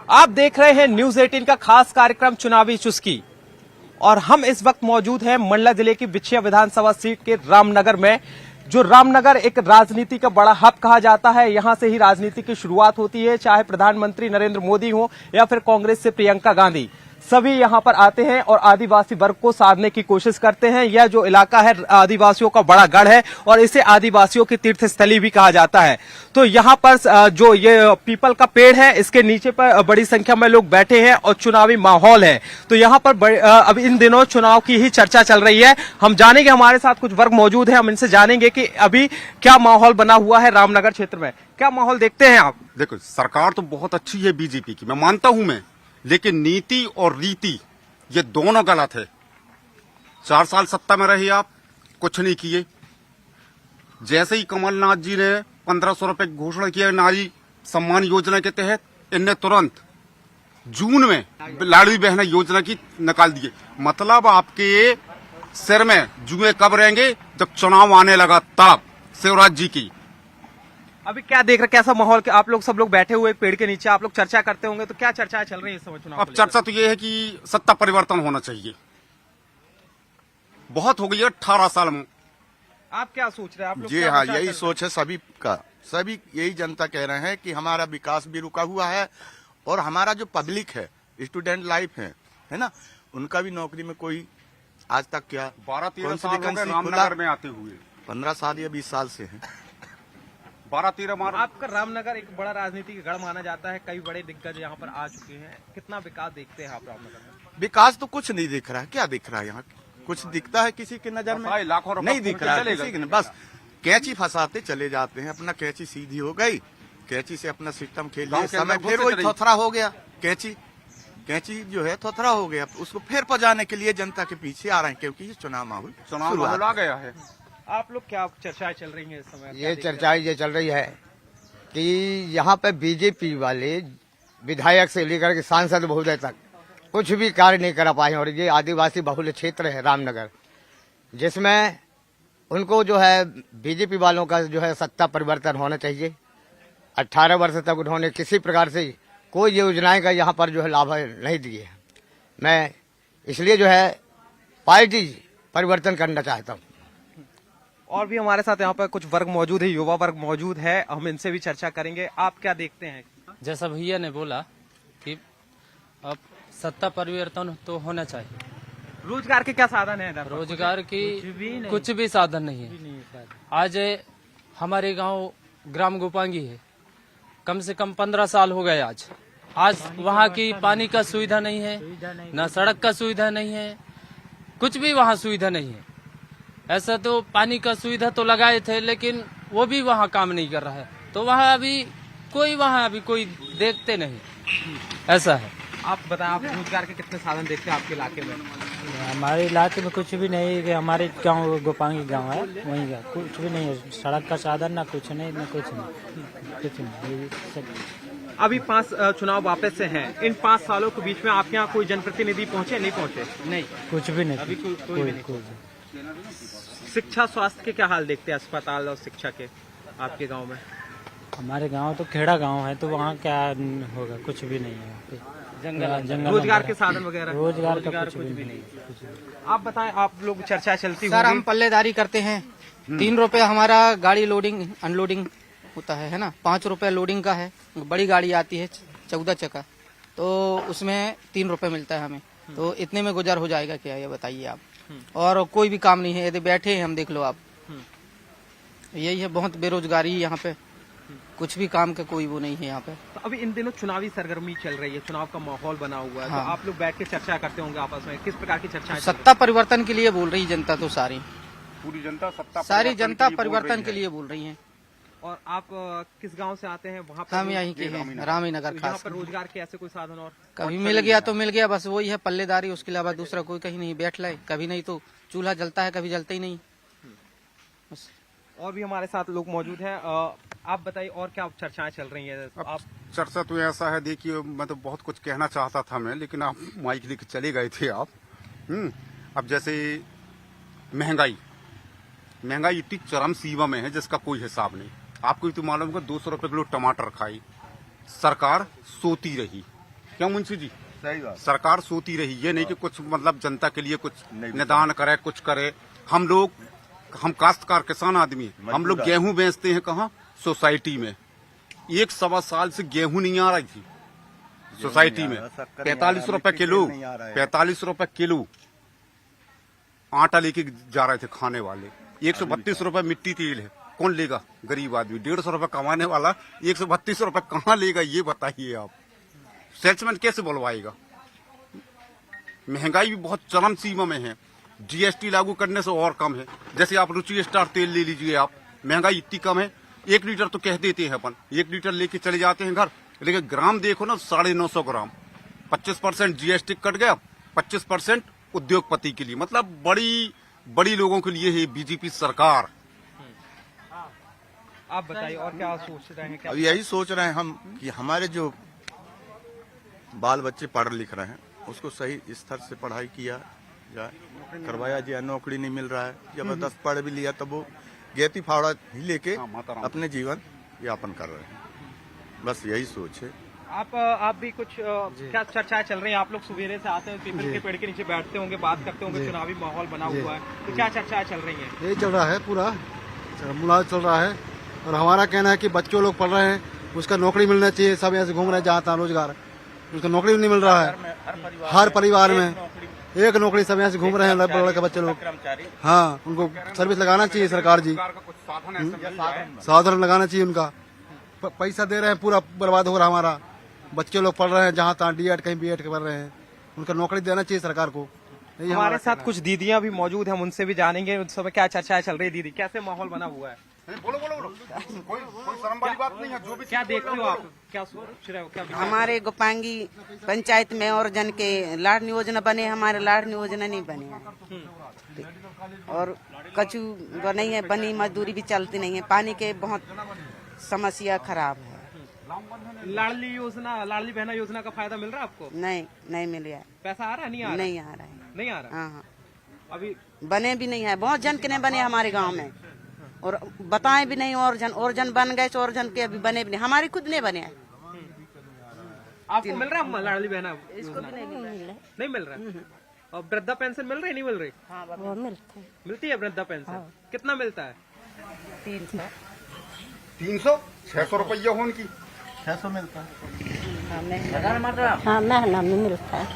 आप देख रहे हैं न्यूज 18 का खास कार्यक्रम चुनावी चुस्की और हम इस वक्त मौजूद हैं मंडला जिले की बिछिया विधानसभा सीट के रामनगर में। जो रामनगर एक राजनीति का बड़ा हब कहा जाता है, यहां से ही राजनीति की शुरुआत होती है। चाहे प्रधानमंत्री नरेंद्र मोदी हो या फिर कांग्रेस से प्रियंका गांधी, सभी यहां पर आते हैं और आदिवासी वर्ग को साधने की कोशिश करते हैं। यह जो इलाका है आदिवासियों का बड़ा गढ़ है और इसे आदिवासियों की तीर्थ स्थली भी कहा जाता है। तो यहां पर जो ये पीपल का पेड़ है, इसके नीचे पर बड़ी संख्या में लोग बैठे हैं और चुनावी माहौल है। तो यहां पर अब इन दिनों चुनाव की ही चर्चा चल रही है। हम जानेंगे, हमारे साथ कुछ वर्ग मौजूद है, हम इनसे जानेंगे कि अभी क्या माहौल बना हुआ है रामनगर क्षेत्र में। क्या माहौल देखते हैं आप? देखो, सरकार तो बहुत अच्छी है बीजेपी की, मैं मानता हूं लेकिन नीति और रीति ये दोनों गलत है। 4 साल सत्ता में रहे आप, कुछ नहीं किए। जैसे ही कमलनाथ जी ने 1500 रुपए घोषणा किया नारी सम्मान योजना के तहत, इनने तुरंत जून में लाडली बहना योजना की निकाल दिए। मतलब आपके सिर में जुए कब रहेंगे? जब चुनाव आने लगा तब। शिवराज जी की अभी क्या देख रहे, कैसा माहौल? के आप लोग सब लोग बैठे हुए एक पेड़ के नीचे, आप लोग चर्चा करते होंगे, तो क्या चर्चाएं चल रही है इस समय चुनाव? अब चर्चा तो ये है कि सत्ता परिवर्तन होना चाहिए। बहुत हो गई है 18 साल में। आप क्या सोच रहे हैं? आप लोग जी हाँ, यही सोच है सभी का। सभी यही जनता कह रहे हैं कि हमारा विकास भी रुका हुआ है और हमारा जो पब्लिक है, स्टूडेंट लाइफ है ना, उनका भी नौकरी में कोई आज तक क्या 12-13 साल हो गए रामनगर में आते हुए। 15 साल या 20 साल से है। 12-13 आपका रामनगर एक बड़ा राजनीतिक गढ़ माना जाता है, कई बड़े दिग्गज यहाँ पर आ चुके हैं। कितना विकास देखते हैं आप रामनगर में? विकास तो कुछ नहीं दिख रहा है। क्या दिख रहा है यहाँ? कुछ दिखता है किसी की नजर में? लाखों रुपए नहीं दिख रहा है किसी की। बस कैंची फंसाते चले जाते हैं। अपना कैंची सीधी हो गई, कैंची से अपना सिस्टम खेल लिया, समय फिर वही थोथरा हो गया। कैंची जो है थोथरा हो गया, उसको फिर पजाने के लिए जनता के पीछे आ रहे हैं, क्योंकि ये चुनाव माहौल आ गया है। आप लोग क्या चर्चाएं चल रही हैं इस समय? ये चर्चाएं ये चल रही है कि यहाँ पे बीजेपी वाले विधायक से लेकर के सांसद महोदय तक कुछ भी कार्य नहीं कर पाए। और ये आदिवासी बहुल क्षेत्र है रामनगर, जिसमें उनको जो है बीजेपी वालों का जो है सत्ता परिवर्तन होना चाहिए। 18 वर्ष तक उन्होंने किसी प्रकार से कोई योजनाएं का यहाँ पर जो है लाभ नहीं दिए। मैं इसलिए जो है पार्टी परिवर्तन करना चाहता हूँ। और भी हमारे साथ यहाँ पर कुछ वर्ग मौजूद है, युवा वर्ग मौजूद है, हम इनसे भी चर्चा करेंगे। आप क्या देखते हैं? जैसा भैया ने बोला कि अब सत्ता परिवर्तन तो होना चाहिए। रोजगार के क्या साधन है इधर? रोजगार की कुछ भी साधन नहीं है। आज हमारे गांव ग्राम गोपांगी है, कम से कम 15 साल हो गए। आज वहाँ की पानी का सुविधा नहीं है, न सड़क का सुविधा नहीं है, कुछ भी वहाँ सुविधा नहीं है। ऐसा तो पानी का सुविधा तो लगाए थे, लेकिन वो भी वहाँ काम नहीं कर रहा है। तो वहाँ अभी कोई देखते नहीं, ऐसा है। आप बताएं, आप रोजगार के कितने साधन देखते हैं आपके इलाके में? हमारे इलाके में कुछ भी नहीं है। हमारे गांव गोपांगी गांव है, वहीं का कुछ भी नहीं है। सड़क का साधन ना कुछ नहीं, ना कुछ नहीं। अभी 5 चुनाव वापस से हैं। इन 5 सालों के बीच में आपके यहाँ कोई जनप्रतिनिधि पहुँचे, नहीं पहुँचे? नहीं, कुछ भी नहीं। अभी कोई भी नहीं। शिक्षा स्वास्थ्य के क्या हाल देखते हैं, अस्पताल और शिक्षा के आपके गांव में? हमारे गांव तो खेड़ा गांव है, तो वहाँ क्या होगा? कुछ भी नहीं है। जंगल रोजगार के साधन वगैरह? रोजगार का कुछ भी नहीं। आप बताएं, आप लोग चर्चा चलती सर, हम पल्लेदारी करते हैं। 3 रुपए हमारा गाड़ी लोडिंग अनलोडिंग होता है ना। 5 रुपए लोडिंग का है। बड़ी गाड़ी आती है 14 चक्का, तो उसमें 3 रुपए मिलता है हमें। तो इतने में गुजर हो जाएगा क्या, ये बताइए आप? और कोई भी काम नहीं है, यदि बैठे हैं हम, देख लो आप। यही है, बहुत बेरोजगारी यहाँ पे, कुछ भी काम का कोई वो नहीं है यहाँ पे। तो अभी इन दिनों चुनावी सरगर्मी चल रही है, चुनाव का माहौल बना हुआ है। हाँ। तो आप लोग बैठ के चर्चा करते होंगे आपस में, किस प्रकार की चर्चा? सत्ता परिवर्तन के लिए बोल रही जनता, तो सारी जनता परिवर्तन के लिए बोल रही है। और आप किस गांव से आते हैं? वहाँ पर हम यहीं के हैं, रामीनगर। यहाँ पर रोजगार के ऐसे कोई साधन और कभी मिल गया तो मिल गया, बस वही है पल्लेदारी, उसके अलावा दूसरा कोई कहीं नहीं। बैठ लाए कभी, नहीं तो चूल्हा जलता है, कभी जलता ही नहीं। बस। और भी हमारे साथ लोग मौजूद हैं। आप बताइए, और क्या चर्चाएं चल रही हैं? आप चर्चा तो ऐसा है, देखिए मैं तो बहुत कुछ कहना चाहता था मैं, लेकिन आप माइक लेके चले गए थे आप। अब जैसे महंगाई इतनी चरम सीमा में है जिसका कोई हिसाब नहीं। आपको भी तो मालूम होगा 200 रुपए किलो टमाटर खाई, सरकार सोती रही। क्यों मुंशी जी? सही बात। सरकार सोती रही, ये नहीं कि कुछ मतलब जनता के लिए कुछ निदान करे, कुछ करे। हम काश्तकार किसान आदमी हैं, हम लोग गेहूं बेचते हैं कहाँ? सोसाइटी में। 1-1.25 साल से गेहूं नहीं आ रही थी सोसाइटी में। 45 रुपए किलो, 45 रुपए किलो आटा लेके जा रहे थे खाने वाले। 132 रुपए मिट्टी तेल है, कौन लेगा? गरीब आदमी। 150 रुपए कमाने वाला 132 रुपए कहाँ लेगा, ये बताइए आप। सेल्समैन कैसे बुलवाएगा? महंगाई भी बहुत चरम सीमा में है। जीएसटी लागू करने से और कम है। जैसे आप रुचि स्टार तेल ले लीजिए आप, महंगाई इतनी कम है, 1 लीटर तो कह देते हैं अपन, 1 लीटर लेके चले जाते हैं घर, लेकिन ग्राम देखो ना 950 ग्राम। 25% जीएसटी कट गया, 25% उद्योगपति के लिए, मतलब बड़ी लोगों के लिए है बीजेपी सरकार। आप बताइए और क्या सोच रहे हैं? अब यही सोच रहे हैं हम कि हमारे जो बाल बच्चे पढ़ लिख रहे हैं उसको सही स्तर से पढ़ाई किया जाए, करवाया जाए। नौकरी नहीं मिल रहा है, जबरदस्त पढ़ भी लिया तब वो गेती फावड़ा ही लेके अपने जीवन यापन कर रहे हैं। बस यही सोच है। आप भी कुछ क्या चर्चाएं चल रही हैं? आप लोग सवेरे से आते हैं, पीपल के पेड़ के नीचे बैठते होंगे, बात करते होंगे, चुनावी माहौल बना हुआ है, तो क्या चर्चाएं चल रही हैं? यही चल रहा है, पूरा मुलाज चल रहा है। और हमारा कहना है कि बच्चों लोग पढ़ रहे हैं, उसका नौकरी मिलना चाहिए। सब ऐसे घूम रहे हैं जहाँ तहाँ रोजगार, उसका नौकरी नहीं मिल रहा है। हर परिवार में एक नौकरी, सब यहाँ से घूम रहे हैं लड़के बच्चे लोग। हाँ, उनको सर्विस लगाना चाहिए सरकार जी, साधन लगाना चाहिए उनका। पैसा दे रहे हैं, पूरा बर्बाद हो रहा है हमारा। बच्चे लोग पढ़ रहे हैं जहाँ तहाँ, डीएड कहीं बीएड कर रहे हैं, उनका नौकरी देना चाहिए सरकार को। हमारे साथ कुछ दीदियां भी मौजूद हैं, उनसे भी जानेंगे उस समय क्या चर्चाएं चल रही है। दीदी, कैसे माहौल बना हुआ है? बोलो। कोई शर्म वाली बात नहीं है। जो भी क्या देखते हो आप, क्या सोच रहे हो, क्या विचार? हमारे गोपांगी पंचायत में और जन के लाड़ योजना बने, हमारे लाड़ योजना नहीं बने हैं। और कचू नहीं है बनी, मजदूरी भी चलती नहीं है, पानी के बहुत समस्या खराब है। लाडली बहना योजना का फायदा मिल रहा है आपको? नहीं मिल रहा है। पैसा आ रहा है? नहीं आ रहा है। नहीं आ रहा। हाँ, अभी बने भी नहीं है, बहुत जन के नहीं बने हमारे गांव में, और बताए भी नहीं। और जन बन गए, और जन के अभी बने भी नहीं, हमारे खुद नहीं बने हैं। आपको मिल रहा है लाडली बहना? इसको भी नहीं मिल रहा है। नहीं मिल रहा है। और वृद्धा पेंशन मिल रही, नहीं मिल रही? हाँ, वो मिलती है वृद्धा पेंशन। कितना मिलता है? 300 600 रुपया हो उनकी, 600 मिलता है। हाँ, महीना में मिलता है।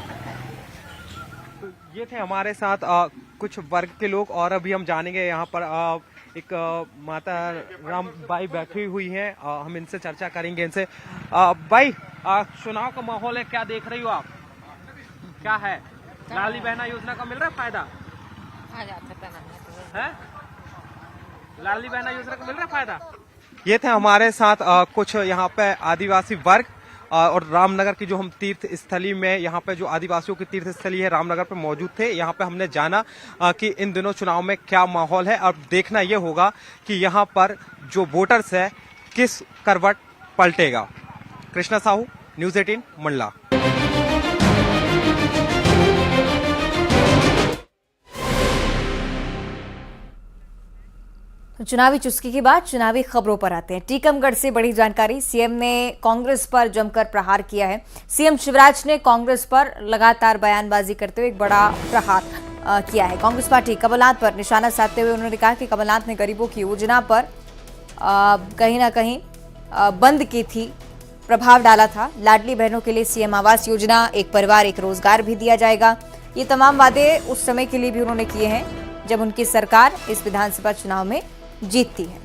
तो ये थे हमारे साथ कुछ वर्ग के लोग, और अभी हम जानेंगे यहाँ पर एक माता राम बाई बैठी हुई हैं, हम इनसे चर्चा करेंगे। इनसे भाई, चुनाव का माहौल है, क्या देख रही हो आप? क्या है, लाडली बहना योजना का मिल रहा है फायदा? है लाडली बहना योजना का मिल रहा है फायदा? ये थे हमारे साथ कुछ यहाँ पे आदिवासी वर्ग, और रामनगर की जो हम तीर्थ स्थली में, यहाँ पे जो आदिवासियों की तीर्थ स्थली है रामनगर पे मौजूद थे। यहाँ पे हमने जाना कि इन दिनों चुनाव में क्या माहौल है। अब देखना ये होगा कि यहाँ पर जो वोटर्स है किस करवट पलटेगा। कृष्णा साहू, न्यूज़ 18 मंडला। तो चुनावी चुस्की के बाद चुनावी खबरों पर आते हैं। टीकमगढ़ से बड़ी जानकारी। सीएम ने कांग्रेस पर जमकर प्रहार किया है। सीएम शिवराज ने कांग्रेस पर लगातार बयानबाजी करते हुए एक बड़ा प्रहार किया है। कांग्रेस पार्टी कमलनाथ पर निशाना साधते हुए उन्होंने कहा कि कमलनाथ ने गरीबों की योजना पर कहीं ना कहीं बंद की थी, प्रभाव डाला था। लाडली बहनों के लिए सीएम आवास योजना, एक परिवार एक रोजगार भी दिया जाएगा। ये तमाम वादे उस समय के लिए भी उन्होंने किए हैं जब उनकी सरकार इस विधानसभा चुनाव में जीतती है।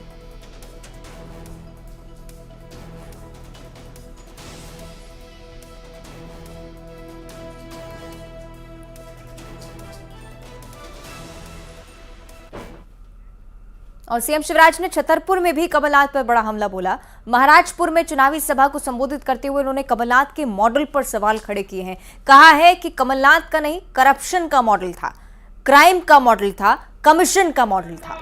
और सीएम शिवराज ने छतरपुर में भी कमलनाथ पर बड़ा हमला बोला। महाराजपुर में चुनावी सभा को संबोधित करते हुए उन्होंने कमलनाथ के मॉडल पर सवाल खड़े किए हैं। कहा है कि कमलनाथ का नहीं, करप्शन का मॉडल था, क्राइम का मॉडल था, कमीशन का मॉडल था।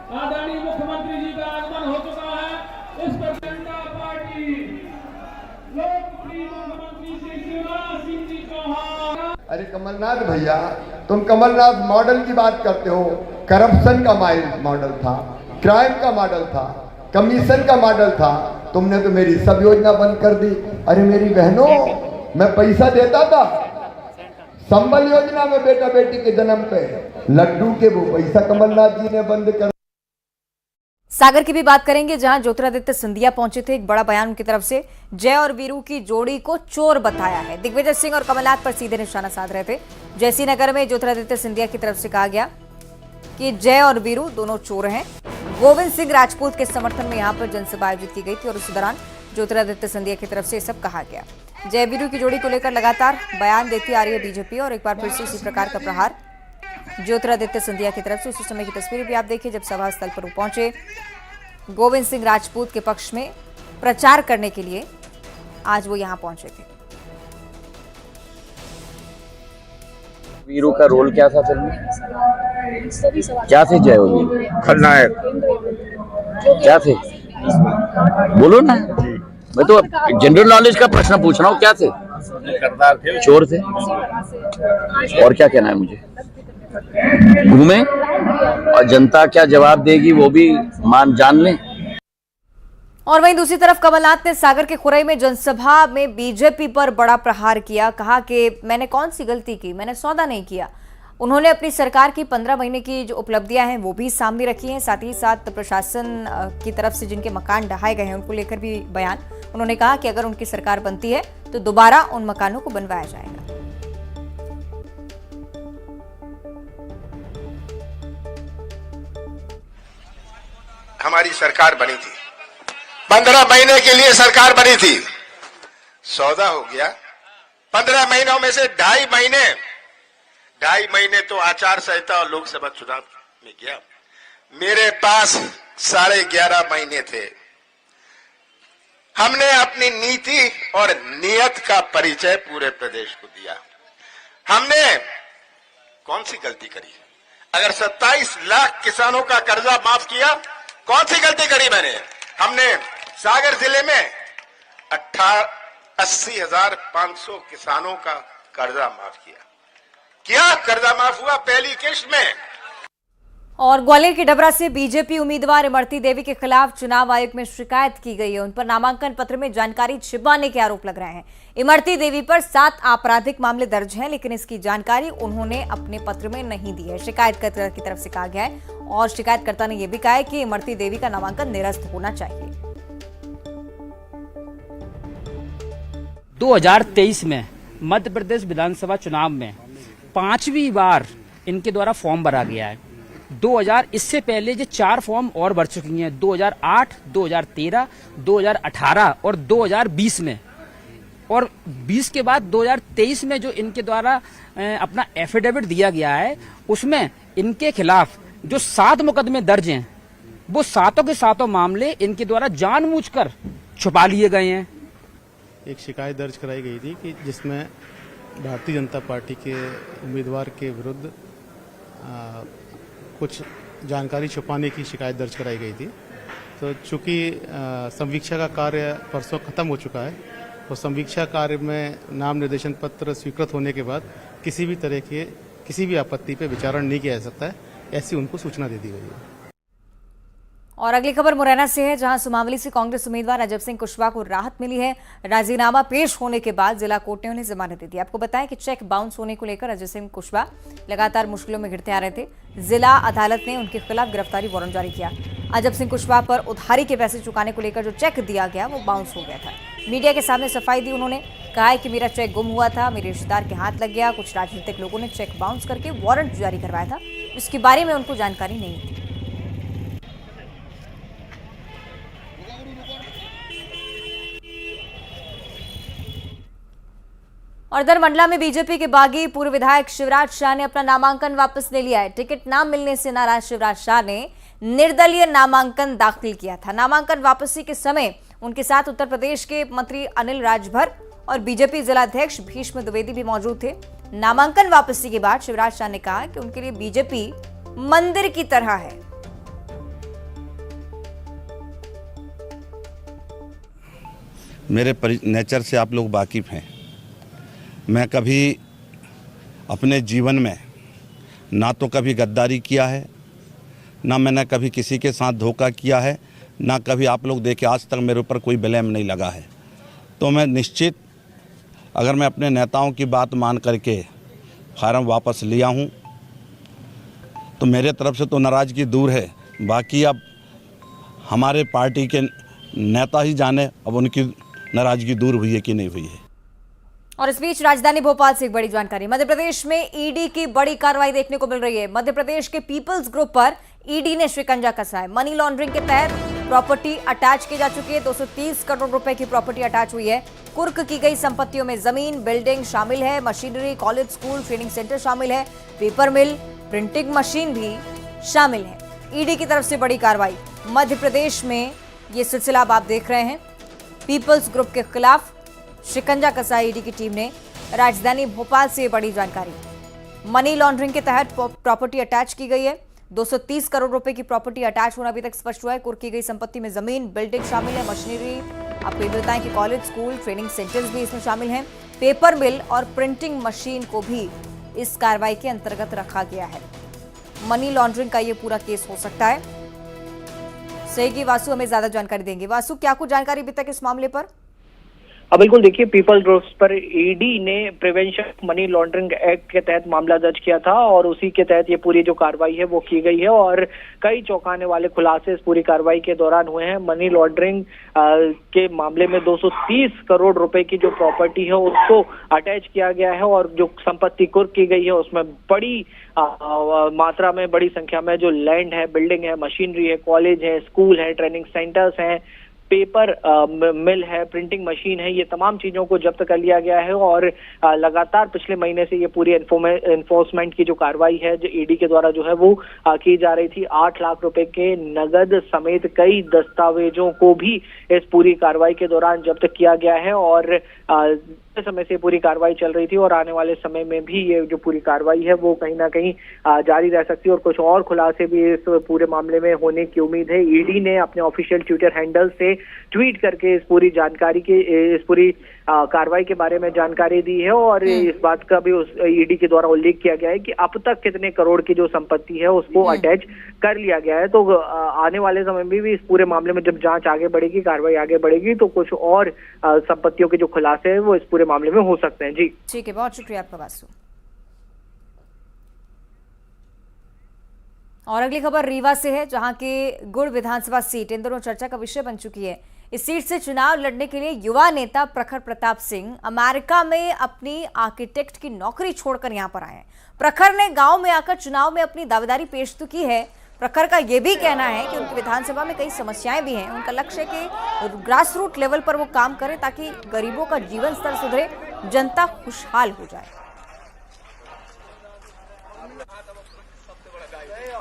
आदरणीय मुख्यमंत्री जी का आगमन हो चुका है। इस पर जनता पार्टी लोकप्रिय मुख्यमंत्री श्री शिवराज सिंह जी चौहान। अरे कमलनाथ भैया, तुम कमलनाथ मॉडल की बात करते हो, करप्शन का मॉडल था, क्राइम का मॉडल था, कमीशन का मॉडल था, तुमने तो मेरी सब योजना बंद कर दी। अरे मेरी बहनों, मैं पैसा देता था संबल योजना में बेटा बेटी के जन्म पे, लड्डू के वो पैसा कमलनाथ जी ने बंद कर। सागर की भी बात करेंगे, जहां ज्योतिरादित्य सिंधिया पहुंचे थे। एक बड़ा बयान उनकी तरफ से। जय और वीरू की जोड़ी को चोर बताया है। दिग्विजय सिंह और कमलनाथ पर सीधे निशाना साध रहे थे। जयसी नगर में ज्योतिरादित्य सिंधिया की तरफ से कहा गया कि जय और वीरू दोनों चोर हैं। गोविंद सिंह राजपूत के समर्थन में यहां पर जनसभा आयोजित की गई थी और उस दौरान ज्योतिरादित्य सिंधिया की तरफ से सब कहा गया। जय वीरू की जोड़ी को लेकर लगातार बयान देती आ रही है बीजेपी और एक बार फिर से इसी प्रकार का प्रहार ज्योतिरादित्य सिंधिया की तरफ से। उसी समय की तस्वीरें भी आप देखिए जब सभा स्थल पर वो पहुंचे। गोविंद सिंह राजपूत के पक्ष में प्रचार करने के लिए आज वो यहां पहुंचे थे। वीरू का रोल क्या था फिल्म में? क्या थे जय और वीरू? खलनायक क्या थे? बोलो ना। मैं तो जनरल नॉलेज का प्रश्न पूछ रहा हूँ, क्या थे? चोर थे। और क्या कहना है मुझे? घूमे और जनता क्या जवाब देगी वो भी जान लें। और वहीं दूसरी तरफ कमलनाथ ने सागर के खुरई में जनसभा में बीजेपी पर बड़ा प्रहार किया। कहा कि मैंने कौन सी गलती की, मैंने सौदा नहीं किया। उन्होंने अपनी सरकार की 15 महीने की जो उपलब्धियां हैं वो भी सामने रखी हैं। साथ ही साथ प्रशासन की तरफ से जिनके मकान ढहाए गए हैं उनको लेकर भी बयान। उन्होंने कहा कि अगर उनकी सरकार बनती है तो दोबारा उन मकानों को बनवाया जाएगा। हमारी सरकार बनी थी, 15 महीने के लिए सरकार बनी थी, सौदा हो गया। 15 महीनों में से 2.5 महीने तो आचार संहिता और लोकसभा चुनाव में गया। मेरे पास 11.5 महीने थे। हमने अपनी नीति और नियत का परिचय पूरे प्रदेश को दिया। हमने कौन सी गलती करी? अगर 27 लाख किसानों का कर्जा माफ किया, कौन सी गलती करी मैंने? हमने सागर जिले में 80,500 किसानों का कर्जा माफ किया। क्या कर्जा माफ हुआ पहली किश्त में? और ग्वालियर के डबरा से बीजेपी उम्मीदवार इमरती देवी के खिलाफ चुनाव आयोग में शिकायत की गई है। उन पर नामांकन पत्र में जानकारी छिपाने के आरोप लग रहे हैं। इमरती देवी पर 7 आपराधिक मामले दर्ज हैं, लेकिन इसकी जानकारी उन्होंने अपने पत्र में नहीं दी है। शिकायतकर्ता की तरफ से कहा गया है और शिकायतकर्ता ने यह भी कहा है कि इमरती देवी का नामांकन निरस्त होना चाहिए। 2023 में मध्य प्रदेश विधानसभा चुनाव में 5वीं बार इनके द्वारा फॉर्म भरा गया है। 2000 इससे पहले जो 4 फॉर्म और भर चुकी हैं, 2008, 2013, 2018 और 2020 में, और 20 के बाद 2023 में जो इनके द्वारा अपना एफिडेविट दिया गया है उसमें इनके खिलाफ जो 7 मुकदमे दर्ज हैं वो 7 के 7 मामले इनके द्वारा जानबूझकर छुपा लिए गए हैं। एक शिकायत दर्ज कराई गई थी कि जिसमें भारतीय जनता पार्टी के उम्मीदवार के विरुद्ध कुछ जानकारी छुपाने की शिकायत दर्ज कराई गई थी। तो चूंकि संवीक्षा का कार्य परसों खत्म हो चुका है और संवीक्षा कार्य में नाम निर्देशन पत्र स्वीकृत होने के बाद किसी भी तरह के किसी भी आपत्ति पे विचारण नहीं किया जा सकता है, ऐसी उनको सूचना दे दी गई है। और अगली खबर मुरैना से है, जहां सुमावली से कांग्रेस उम्मीदवार अजब सिंह कुशवाहा को राहत मिली है। राजीनामा पेश होने के बाद जिला कोर्ट ने उन्हें जमानत दे दी। आपको बताएं कि चेक बाउंस होने को लेकर अजब सिंह कुशवाहा लगातार मुश्किलों में घिरते आ रहे थे। जिला अदालत ने उनके खिलाफ गिरफ्तारी वारंट जारी किया। अजब सिंह कुशवाहा पर उधारी के पैसे चुकाने को लेकर जो चेक दिया गया वो बाउंस हो गया था। मीडिया के सामने सफाई दी उन्होंने, कहा है कि मेरा चेक गुम हुआ था, मेरे रिश्तेदार के हाथ लग गया। कुछ राजनीतिक लोगों ने चेक बाउंस करके वारंट जारी करवाया था, इसके बारे में उनको जानकारी नहीं थी। और इधर मंडला में बीजेपी के बागी पूर्व विधायक शिवराज शाह ने अपना नामांकन वापस ले लिया है। टिकट न मिलने से नाराज शिवराज शाह ने निर्दलीय नामांकन दाखिल किया था। नामांकन वापसी के समय उनके साथ उत्तर प्रदेश के मंत्री अनिल राजभर और बीजेपी जिलाध्यक्ष भीष्म द्विवेदी भी मौजूद थे। नामांकन वापसी के बाद शिवराज शाह ने कहा कि उनके लिए बीजेपी मंदिर की तरह है। मेरे नेचर से आप लोग वाकिफ हैं। मैं कभी अपने जीवन में ना तो कभी गद्दारी किया है, ना मैंने कभी किसी के साथ धोखा किया है, ना कभी आप लोग देखे आज तक मेरे ऊपर कोई ब्लेम नहीं लगा है। तो मैं निश्चित अगर मैं अपने नेताओं की बात मान करके फार्म वापस लिया हूँ तो मेरे तरफ से तो नाराज़गी दूर है, बाकी अब हमारे पार्टी के नेता ही जाने अब उनकी नाराज़गी दूर हुई है कि नहीं हुई है। और इस बीच राजधानी भोपाल से एक बड़ी जानकारी। मध्य प्रदेश में ईडी की बड़ी कार्रवाई देखने को मिल रही है। मध्य प्रदेश के पीपल्स ग्रुप पर ईडी ने शिकंजा कसा है। मनी लॉन्ड्रिंग के तहत प्रॉपर्टी अटैच की जा चुकी है। 230 करोड़ रुपए की प्रॉपर्टी अटैच हुई है। कुर्क की गई संपत्तियों में जमीन, बिल्डिंग शामिल है, machinery, college, school, training centre शामिल है, पेपर मिल, प्रिंटिंग मशीन भी शामिल है। ईडी की तरफ से बड़ी कार्रवाई मध्य प्रदेश में, ये सिलसिला अब आप देख रहे हैं। पीपल्स ग्रुप के खिलाफ शिकंजा कसा ईडी की टीम ने। राजधानी भोपाल से बड़ी जानकारी। मनी लॉन्ड्रिंग के तहत प्रॉपर्टी अटैच की गई है। 230 करोड़ रुपए की प्रॉपर्टी अटैच होना अभी तक स्पष्ट हुआ है। कुर्क की गई संपत्ति में जमीन, बिल्डिंग शामिल है, मशीनरी, आपको ये बताएं कि कॉलेज, स्कूल, ट्रेनिंग सेंटर्स भी इसमें शामिल हैं। पेपर मिल और प्रिंटिंग मशीन को भी इस कार्रवाई के अंतर्गत रखा गया है। मनी लॉन्ड्रिंग का ये पूरा केस हो सकता है। सहयोगी वासु हमें ज्यादा जानकारी देंगे। वासु, क्या कुछ जानकारी अभी तक इस मामले पर? अब बिल्कुल देखिए, पीपल ग्रुप्स पर ईडी ने प्रिवेंशन मनी लॉन्ड्रिंग एक्ट के तहत मामला दर्ज किया था और उसी के तहत ये पूरी जो कार्रवाई है वो की गई है और कई चौंकाने वाले खुलासे इस पूरी कार्रवाई के दौरान हुए हैं। मनी लॉन्ड्रिंग के मामले में 230 करोड़ रुपए की जो प्रॉपर्टी है उसको अटैच किया गया है और जो संपत्ति कुर्क की गई है उसमें बड़ी मात्रा में, बड़ी संख्या में जो लैंड है, बिल्डिंग है, मशीनरी है, कॉलेज है, स्कूल है, ट्रेनिंग सेंटर्स हैं, पेपर मिल है, प्रिंटिंग मशीन है, ये तमाम चीजों को जब्त कर लिया गया है और लगातार पिछले महीने से ये पूरी एनफोर्समेंट की जो कार्रवाई है जो ईडी के द्वारा जो है वो की जा रही थी। 8 लाख रुपए के नगद समेत कई दस्तावेजों को भी इस पूरी कार्रवाई के दौरान जब्त किया गया है और समय से पूरी कार्रवाई चल रही थी और आने वाले समय में भी ये जो पूरी कार्रवाई है वो कहीं ना कहीं जारी रह सकती है और कुछ और खुलासे भी इस पूरे मामले में होने की उम्मीद है। ईडी ने अपने ऑफिशियल ट्विटर हैंडल से ट्वीट करके इस पूरी जानकारी की, इस पूरी कार्रवाई के बारे में जानकारी दी है और इस बात का भी उस ईडी के द्वारा उल्लेख किया गया है कि अब तक कितने करोड़ की जो संपत्ति है उसको अटैच कर लिया गया है। तो आने वाले समय में भी इस पूरे मामले में जब जांच आगे बढ़ेगी, कार्रवाई आगे बढ़ेगी तो कुछ और संपत्तियों के जो खुलासे हैं वो इस पूरे मामले में हो सकते हैं। जी ठीक है, बहुत शुक्रिया आपका वासु। और अगली खबर रीवा से है, जहां के गुड़ विधानसभा सीट इन दोनों चर्चा का विषय बन चुकी है। इस सीट से चुनाव लड़ने के लिए युवा नेता प्रखर प्रताप सिंह अमेरिका में अपनी आर्किटेक्ट की नौकरी छोड़कर यहां पर आए हैं। प्रखर ने गांव में आकर चुनाव में अपनी दावेदारी पेश तो की है। प्रखर का यह भी कहना है कि उनकी विधानसभा में कई समस्याएं भी हैं। उनका लक्ष्य है कि ग्रास रूट लेवल पर वो काम करें ताकि गरीबों का जीवन स्तर सुधरे, जनता खुशहाल हो जाए।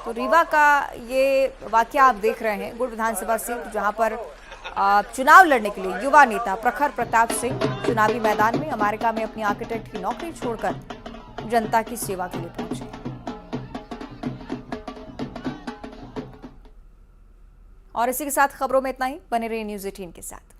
तो रीवा का ये वाकया आप देख रहे हैं, गुड़ विधानसभा सीट जहां पर चुनाव लड़ने के लिए युवा नेता प्रखर प्रताप सिंह चुनावी मैदान में अमेरिका में अपनी आर्किटेक्ट की नौकरी छोड़कर जनता की सेवा के लिए पहुंचे। और इसी के साथ खबरों में इतना ही। बने रहिए न्यूज़ 18 के साथ।